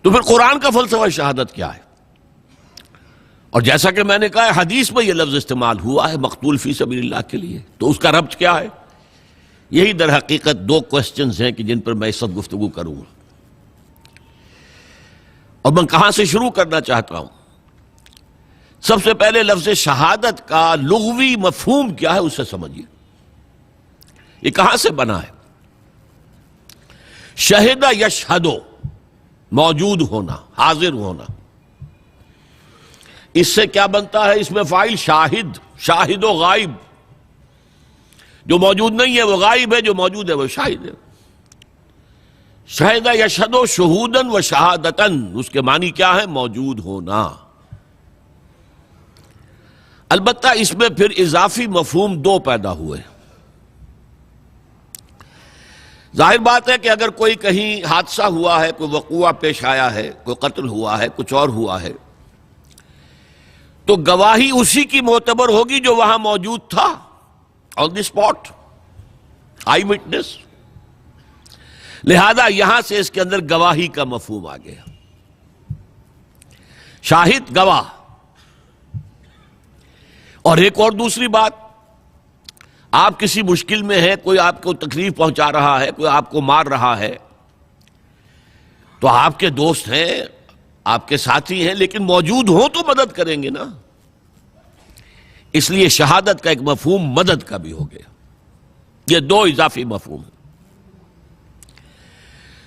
تو پھر قرآن کا فلسفہ شہادت کیا ہے؟ اور جیسا کہ میں نے کہا حدیث میں یہ لفظ استعمال ہوا ہے مقتول فی سبیل اللہ کے لیے، تو اس کا ربط کیا ہے؟ یہی در حقیقت دو کوسچنز ہیں کہ جن پر میں اس وقت گفتگو کروں گا، اور میں کہاں سے شروع کرنا چاہتا ہوں؟ سب سے پہلے لفظ شہادت کا لغوی مفہوم کیا ہے اسے سمجھیے، یہ کہاں سے بنا ہے؟ شہد یشہدو، موجود ہونا، حاضر ہونا، اس سے کیا بنتا ہے؟ اس میں فاعل شاہد، شاہد و غائب، جو موجود نہیں ہے وہ غائب ہے، جو موجود ہے وہ شاہد ہے۔ شہد یشہد شہودن و شہادتن، اس کے معنی کیا ہے؟ موجود ہونا۔ البتہ اس میں پھر اضافی مفہوم دو پیدا ہوئے۔ ظاہر بات ہے کہ اگر کوئی کہیں حادثہ ہوا ہے، کوئی وقوعہ پیش آیا ہے، کوئی قتل ہوا ہے، کچھ اور ہوا ہے، تو گواہی اسی کی معتبر ہوگی جو وہاں موجود تھا، آن دی اسپاٹ، آئی وٹنس۔ لہذا یہاں سے اس کے اندر گواہی کا مفہوم آ گیا، شاہد، گواہ۔ اور ایک اور دوسری بات، آپ کسی مشکل میں ہیں، کوئی آپ کو تکلیف پہنچا رہا ہے، کوئی آپ کو مار رہا ہے، تو آپ کے دوست ہیں، آپ کے ساتھی ہیں، لیکن موجود ہوں تو مدد کریں گے نا۔ اس لیے شہادت کا ایک مفہوم مدد کا بھی ہو گیا۔ یہ دو اضافی مفہوم ہیں۔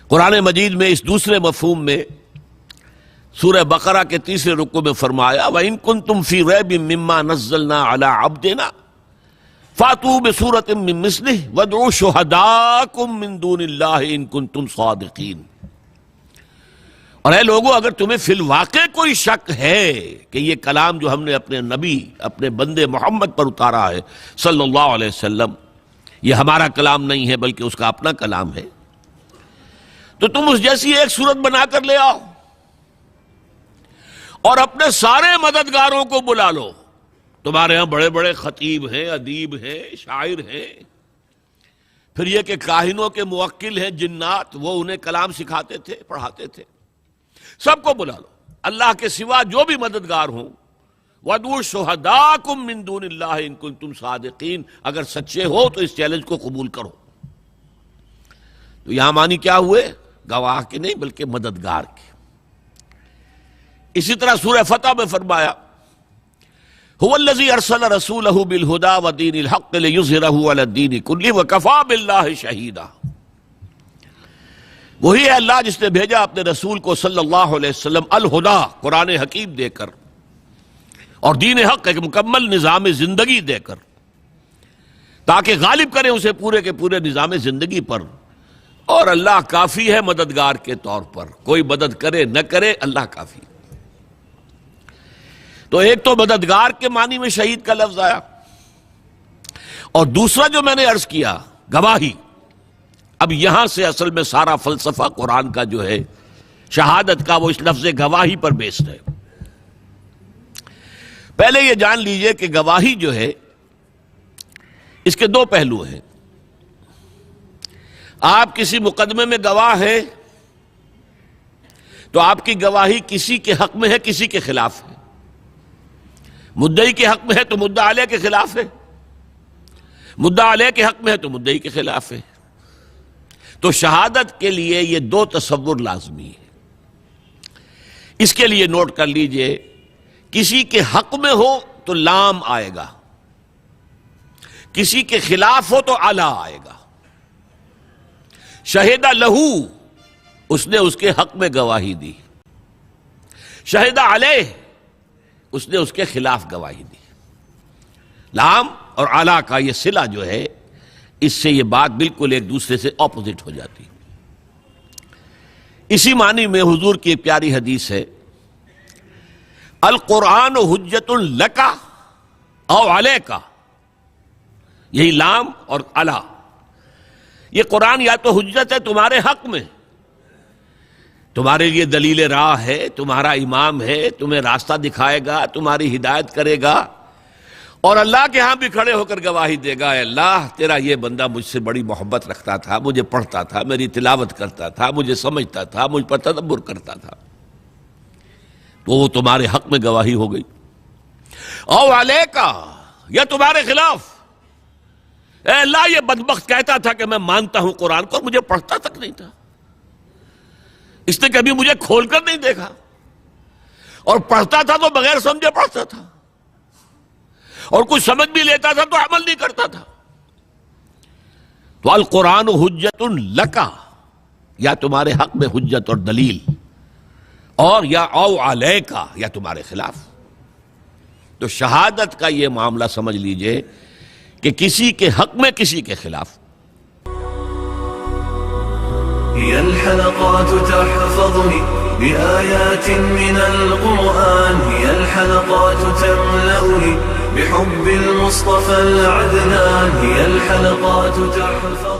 قرآن مجید میں اس دوسرے مفہوم میں سورہ بقرہ کے تیسرے رکوع میں فرمایا وَإِن كُنتُمْ فِي رَيْبٍ مِّمَّا نَزَّلْنَا عَلَىٰ عَبْدِنَا فَأْتُوا بِسُورَةٍ مِّن مِّثْلِهِ وَادْعُوا شُهَدَاءَكُم مِّن دُونِ اللَّهِ إِن كُنتُمْ صَادِقِينَ۔ اور اے لوگو، اگر تمہیں فی الواقع کوئی شک ہے کہ یہ کلام جو ہم نے اپنے نبی، اپنے بندے محمد پر اتارا ہے صلی اللہ علیہ وسلم، یہ ہمارا کلام نہیں ہے بلکہ اس کا اپنا کلام ہے، تو تم اس جیسی ایک صورت بنا کر لے آؤ اور اپنے سارے مددگاروں کو بلا لو۔ تمہارے ہاں بڑے بڑے خطیب ہیں، ادیب ہیں، شاعر ہیں، پھر یہ کہ کاہنوں کے موکل ہیں، جنات، وہ انہیں کلام سکھاتے تھے، پڑھاتے تھے، سب کو بلا لو، اللہ کے سوا جو بھی مددگار ہوں۔ وَادْعُوا شُهَدَاءَكُم مِّن دُونِ اللَّهِ إِن كُنتُمْ صَادِقِينَ، اگر سچے ہو تو اس چیلنج کو قبول کرو۔ تو یہاں معنی کیا ہوئے؟ گواہ کے نہیں بلکہ مددگار کے۔ اسی طرح سورہ فتح میں فرمایا هو الذی ارسل رسولہ بالہدی ودین الحق لیظہرہ علی الدین کلہ وکفی باللہ شہیدا۔ وہی ہے اللہ جس نے بھیجا اپنے رسول کو صلی اللہ علیہ وسلم الہدا، قرآن حکیم دے کر، اور دین حق، ایک مکمل نظام زندگی دے کر، تاکہ غالب کرے اسے پورے کے پورے نظام زندگی پر۔ اور اللہ کافی ہے مددگار کے طور پر، کوئی مدد کرے نہ کرے، اللہ کافی۔ تو ایک تو مددگار کے معنی میں شہید کا لفظ آیا، اور دوسرا جو میں نے عرض کیا گواہی۔ اب یہاں سے اصل میں سارا فلسفہ قرآن کا جو ہے شہادت کا، وہ اس لفظ گواہی پر بیسڈ ہے۔ پہلے یہ جان لیجئے کہ گواہی جو ہے اس کے دو پہلو ہیں۔ آپ کسی مقدمے میں گواہ ہیں تو آپ کی گواہی کسی کے حق میں ہے، کسی کے خلاف ہے۔ مدعی کے حق میں ہے تو مدعا علیہ کے خلاف ہے، مدعا علیہ کے حق میں ہے تو مدعی کے خلاف ہے۔ تو شہادت کے لیے یہ دو تصور لازمی ہے۔ اس کے لیے نوٹ کر لیجئے، کسی کے حق میں ہو تو لام آئے گا، کسی کے خلاف ہو تو علی آئے گا۔ شہد لہو، اس نے اس کے حق میں گواہی دی، شہد علیہ، اس نے اس کے خلاف گواہی دی۔ لام اور علی کا یہ صلہ جو ہے، اس سے یہ بات بالکل ایک دوسرے سے اپوزٹ ہو جاتی۔ اسی معنی میں حضور کی ایک پیاری حدیث ہے، القرآن حجت لک او علیک، یہی لام اور علی، یہ قرآن یا تو حجت ہے تمہارے حق میں، تمہارے لیے دلیل راہ ہے، تمہارا امام ہے، تمہیں راستہ دکھائے گا، تمہاری ہدایت کرے گا، اور اللہ کے ہاں بھی کھڑے ہو کر گواہی دے گا، اے اللہ تیرا یہ بندہ مجھ سے بڑی محبت رکھتا تھا، مجھے پڑھتا تھا، میری تلاوت کرتا تھا، مجھے سمجھتا تھا، مجھ پر تدبر کرتا تھا، تو وہ تمہارے حق میں گواہی ہو گئی۔ او علیکا، یا تمہارے خلاف، اے اللہ یہ بدبخت کہتا تھا کہ میں مانتا ہوں قرآن کو، اور مجھے پڑھتا تک نہیں تھا، اس نے کبھی مجھے کھول کر نہیں دیکھا، اور پڑھتا تھا تو بغیر سمجھے پڑھتا تھا، اور کچھ سمجھ بھی لیتا تھا تو عمل نہیں کرتا تھا۔ تو القرآن حجت لکا، یا تمہارے حق میں حجت اور دلیل، اور یا او علیکا، یا تمہارے خلاف۔ تو شہادت کا یہ معاملہ سمجھ لیجئے کہ کسی کے حق میں کسی کے خلاف۔ هي الحلقات تحفظني بآيات من القرآن، هي الحلقات تملأني بحب المصطفى العدنان، هي الحلقات تحفظني